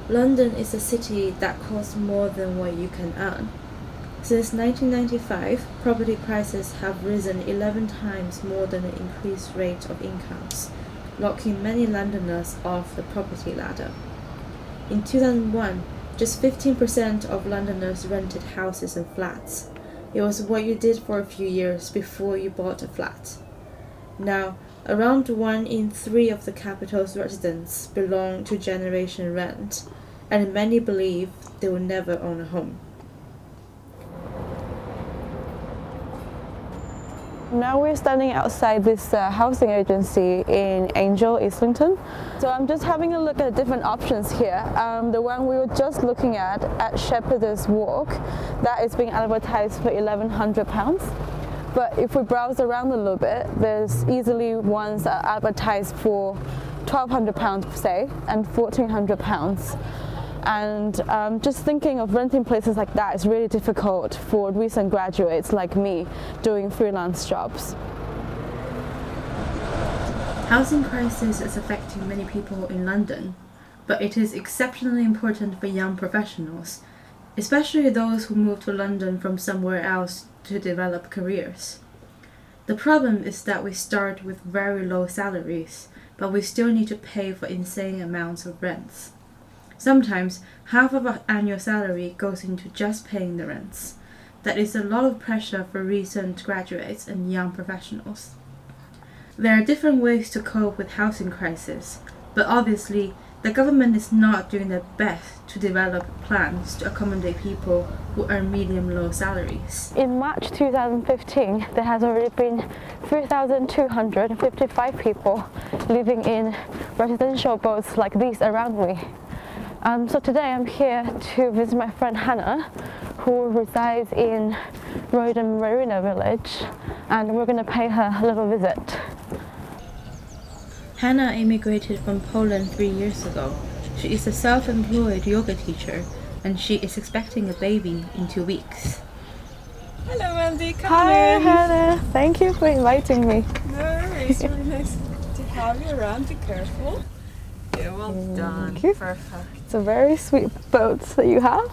London is a city that costs more than what you can earn. Since 1995, property prices have risen 11 times more than the increased rate of incomes, knocking many Londoners off the property ladder. In 2001, just 15% of Londoners rented houses and flats. It was what you did for a few years before you bought a flat. Now, around 1 in 3 of the capital's residents belong to Generation Rent, and many believe they will never own a home. Now we're standing outside this housing agency in Angel, Islington. So I'm just having a look at different options here. The one we were just looking at Shepherd's Walk, that is being advertised for £1,100. But if we browse around a little bit, there's easily ones that are advertised for £1,200 say, and £1,400. And just thinking of renting places like that is really difficult for recent graduates like me doing freelance jobs. Housing crisis is affecting many people in London, but it is exceptionally important for young professionals, especially those who move to London from somewhere else to develop careers. The problem is that we start with very low salaries, but we still need to pay for insane amounts of rents. Sometimes half of our annual salary goes into just paying the rents. That is a lot of pressure for recent graduates and young professionals. There are different ways to cope with housing crisis, but obviously the government is not doing their best to develop plans to accommodate people who earn medium-low salaries. In March 2015, there has already been 3,255 people living in residential boats like these around me. So today I'm here to visit my friend Hana, who resides in Roydon Marina Village, and we're going to pay her a little visit. Hana immigrated from Poland 3 years ago. She is a self-employed yoga teacher, and she is expecting a baby in 2 weeks. Hello Mandy, come Hi in. Hana, thank you for inviting me. No worries, really nice to have you around. Be careful. Yeah, well done. Thank you. Perfect. It's a very sweet boat that you have.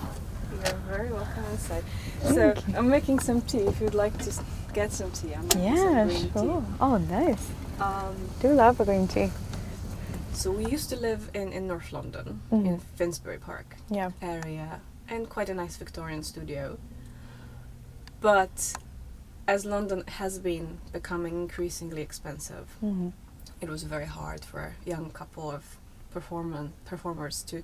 You're very welcome inside. So I'm making some tea. If you'd like to get some tea, I'm making some green sure. Oh, nice. tea. Do love a green tea. So we used to live in North London, Mhm. in Finsbury Park Yeah. area, and quite a nice Victorian studio. But as London has been becoming increasingly expensive, Mm-hmm. it was very hard for a young couple of performers to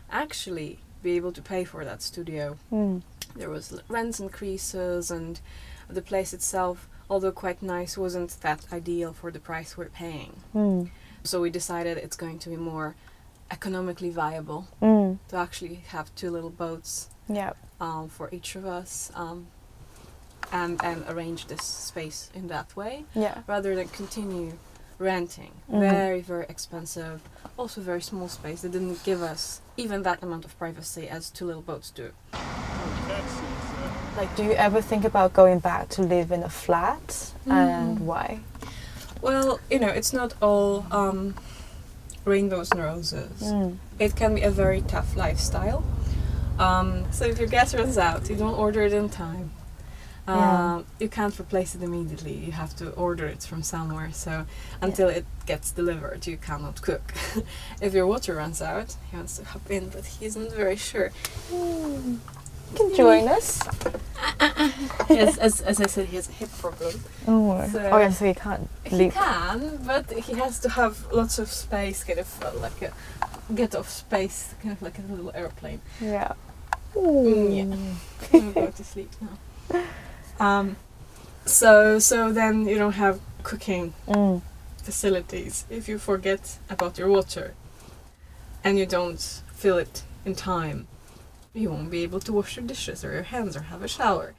actually be able to pay for that studio. Mm. There was rent increases, and the place itself, although quite nice, wasn't that ideal for the price we're paying. Mm. So we decided it's going to be more economically viable Mm. to actually have 2 little boats Yeah. for each of us, and arrange this space in that way, Yeah. rather than continue renting. Mhm. Very, very expensive, also very small space. They didn't give us even that amount of privacy as 2 little boats do. Like, do you ever think about going back to live in a flat, and why? Well, it's not all rainbows and roses. Mm. It can be a very tough lifestyle. So if your gas runs out, you don't order it in time. Yeah. You can't replace it immediately. You have to order it from somewhere. So until it gets delivered, you cannot cook. If your water runs out, he wants to hop in, but he isn't very sure. You can join us. Yes, as I said, he has a hip problem. Oh, So- yeah, so you can't He leave. can, but he has to have lots of space, kind of like a get off space, kind of like a little airplane. Yeah. Yeah. I'm going to sleep now. So then you don't have cooking Mm. facilities if you forget about your water and you don't fill it in time. You won't be able to wash your dishes or your hands or have a shower.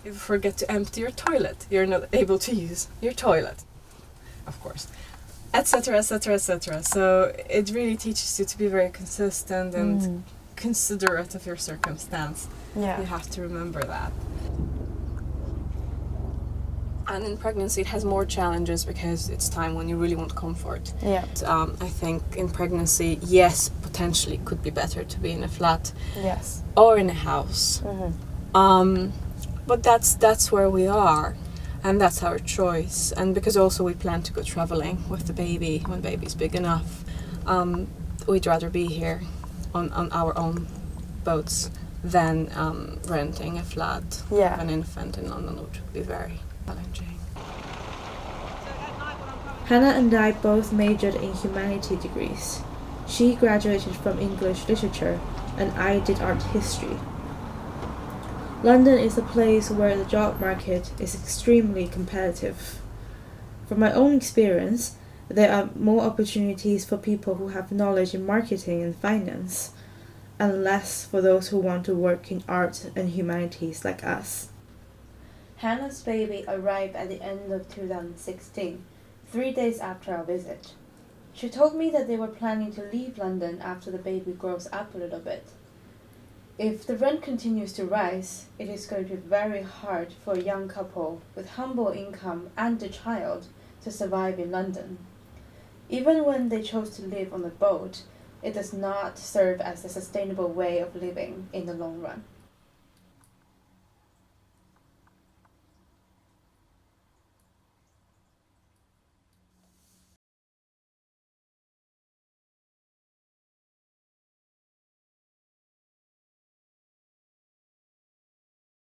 If you forget to empty your toilet, you're not able to use your toilet, of course, etc., etc., etc. So it really teaches you to be very consistent and considerate of your circumstance. Yeah. You have to remember that. And in pregnancy, it has more challenges because it's time when you really want comfort. Yeah. I think in pregnancy, yes, potentially it could be better to be in a flat Yes. or in a house. But that's where we are, and that's our choice. And because also we plan to go traveling with the baby when baby's big enough, we'd rather be here on our own boats than renting a flat Yeah. with an infant in London, which would be very challenging. Hana and I both majored in humanity degrees. She graduated from English literature and I did art history. London is a place where the job market is extremely competitive. From my own experience, there are more opportunities for people who have knowledge in marketing and finance, and less for those who want to work in art and humanities like us. Hannah's baby arrived at the end of 2016, 3 days after our visit. She told me that they were planning to leave London after the baby grows up a little bit. If the rent continues to rise, it is going to be very hard for a young couple with humble income and a child to survive in London. Even when they chose to live on the boat, it does not serve as a sustainable way of living in the long run.